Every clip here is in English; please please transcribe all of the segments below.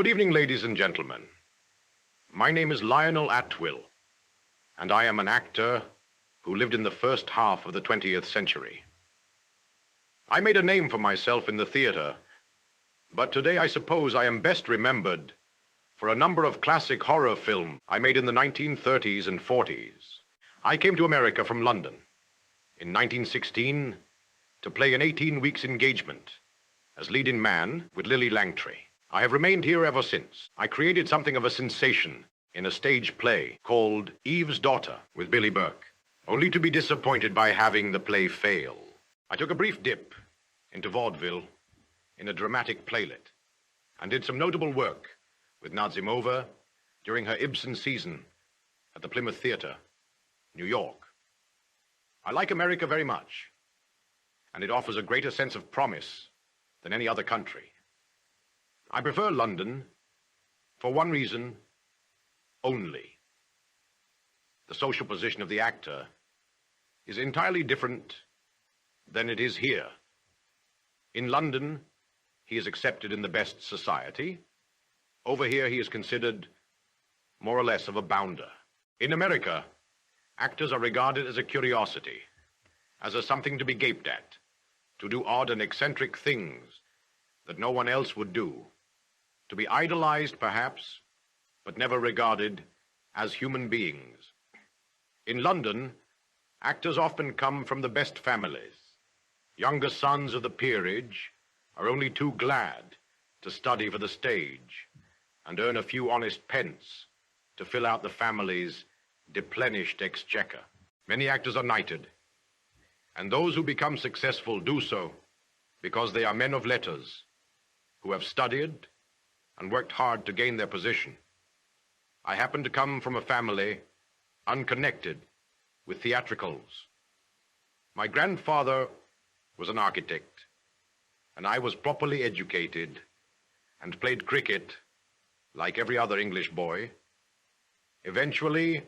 Good evening, ladies and gentlemen. My name is Lionel Atwill, and I am an actor who lived in the first half of the 20th century. I made a name for myself in the theater, but today I suppose I am best remembered for a number of classic horror films I made in the 1930s and 40s. I came to America from London in 1916 to play an 18 weeks engagement as leading man with Lily Langtry. I have remained here ever since. I created something of a sensation in a stage play called Eve's Daughter with Billy Burke, only to be disappointed by having the play fail. I took a brief dip into vaudeville in a dramatic playlet and did some notable work with Nazimova during her Ibsen season at the Plymouth Theater, New York. I like America very much, and it offers a greater sense of promise than any other country. I prefer London for one reason only. The social position of the actor is entirely different than it is here. In London, he is accepted in the best society. Over here, he is considered more or less of a bounder. In America, actors are regarded as a curiosity, as a something to be gaped at, to do odd and eccentric things that no one else would do, to be idolized perhaps, but never regarded as human beings. In London, actors often come from the best families. Younger sons of the peerage are only too glad to study for the stage and earn a few honest pence to fill out the family's deplenished exchequer. Many actors are knighted, and those who become successful do so because they are men of letters who have studied and worked hard to gain their position. I happen to come from a family unconnected with theatricals. My grandfather was an architect, and I was properly educated and played cricket like every other English boy. Eventually,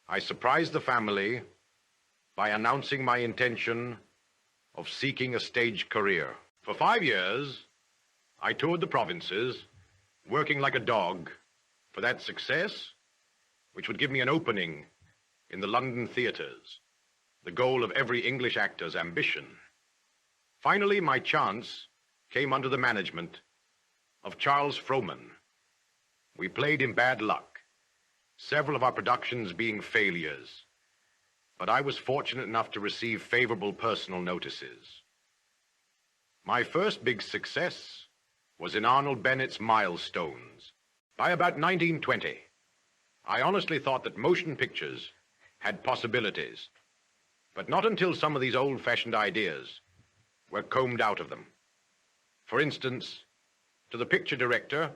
I surprised the family by announcing my intention of seeking a stage career. For 5 years, I toured the provinces, working like a dog for that success, which would give me an opening in the London theaters, the goal of every English actor's ambition. Finally, my chance came under the management of Charles Previn. We played in bad luck, several of our productions being failures, but I was fortunate enough to receive favorable personal notices. My first big success was in Arnold Bennett's Milestones. By about 1920, I honestly thought that motion pictures had possibilities, but not until some of these old-fashioned ideas were combed out of them. For instance, to the picture director,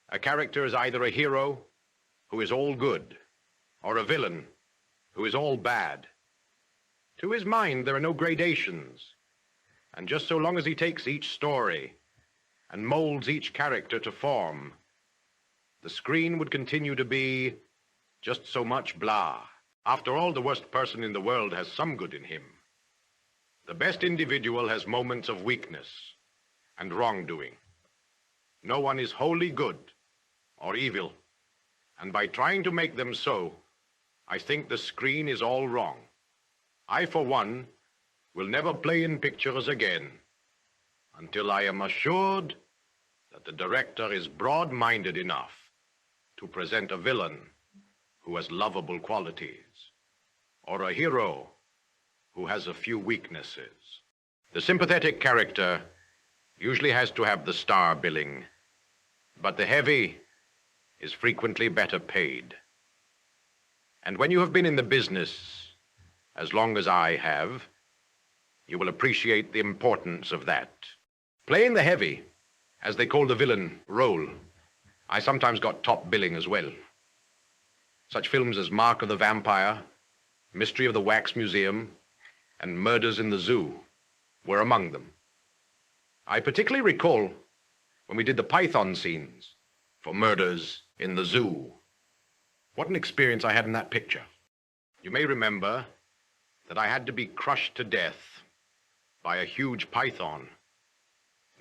a character is either a hero who is all good or a villain who is all bad. To his mind, there are no gradations, and just so long as he takes each story and molds each character to form, the screen would continue to be just so much blah. After all, the worst person in the world has some good in him. The best individual has moments of weakness and wrongdoing. No one is wholly good or evil, and by trying to make them so, I think the screen is all wrong. I, for one, will never play in pictures again until I am assured that the director is broad-minded enough to present a villain who has lovable qualities, or a hero who has a few weaknesses. The sympathetic character usually has to have the star billing, but the heavy is frequently better paid. And when you have been in the business as long as I have, you will appreciate the importance of that. Playing the heavy, as they call the villain role, I sometimes got top billing as well. Such films as Mark of the Vampire, Mystery of the Wax Museum, and Murders in the Zoo were among them. I particularly recall when we did the Python scenes for Murders in the Zoo. What an experience I had in that picture. You may remember that I had to be crushed to death by a huge python.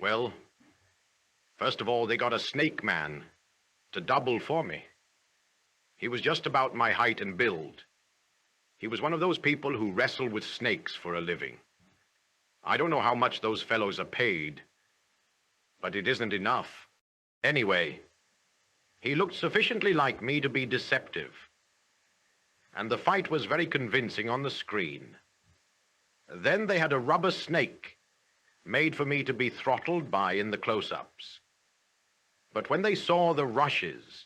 Well, First of all, they got a snake man to double for me. He was just about my height and build. He was one of those people who wrestle with snakes for a living. I don't know how much those fellows are paid, but it isn't enough. Anyway, he looked sufficiently like me to be deceptive, and the fight was very convincing on the screen. Then they had a rubber snake made for me to be throttled by in the close-ups. But when they saw the rushes,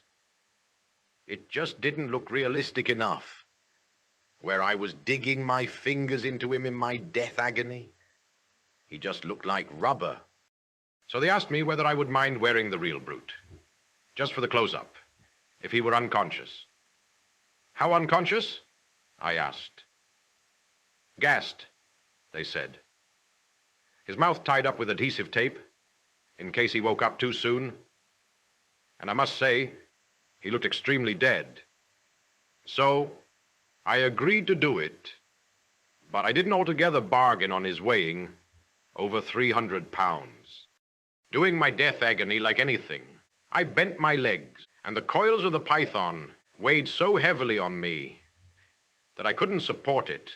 it just didn't look realistic enough, where I was digging my fingers into him in my death agony. He just looked like rubber. So they asked me whether I would mind wearing the real brute, just for the close-up, if he were unconscious. How unconscious? I asked. Gassed, they said. His mouth tied up with adhesive tape, in case he woke up too soon. And I must say, he looked extremely dead. So I agreed to do it, but I didn't altogether bargain on his weighing over 300 pounds. Doing my death agony like anything, I bent my legs, and the coils of the python weighed so heavily on me that I couldn't support it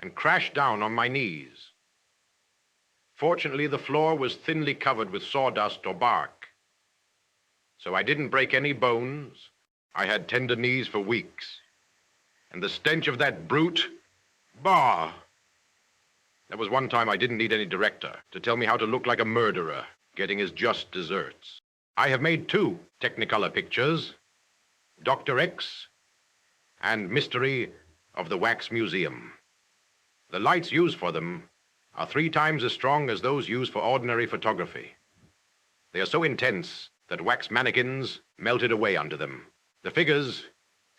and crashed down on my knees. Fortunately, the floor was thinly covered with sawdust or bark, so I didn't break any bones. I had tender knees for weeks, and the stench of that brute, bah! There was one time I didn't need any director to tell me how to look like a murderer getting his just desserts. I have made 2 Technicolor pictures, Dr. X and Mystery of the Wax Museum. The lights used for them are 3 times as strong as those used for ordinary photography. They are so intense that wax mannequins melted away under them. The figures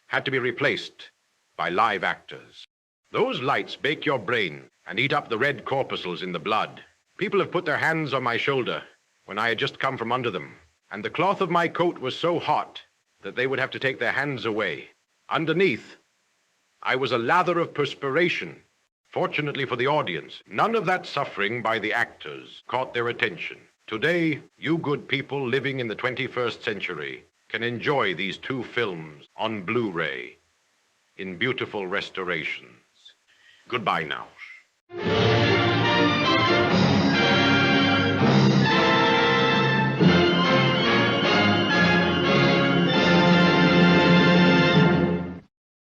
had to be replaced by live actors. Those lights bake your brain and eat up the red corpuscles in the blood. People have put their hands on my shoulder when I had just come from under them, and the cloth of my coat was so hot that they would have to take their hands away. Underneath, I was a lather of perspiration. Fortunately for the audience, none of that suffering by the actors caught their attention. Today, you good people living in the 21st century can enjoy these 2 films on Blu-ray in beautiful restorations. Goodbye now.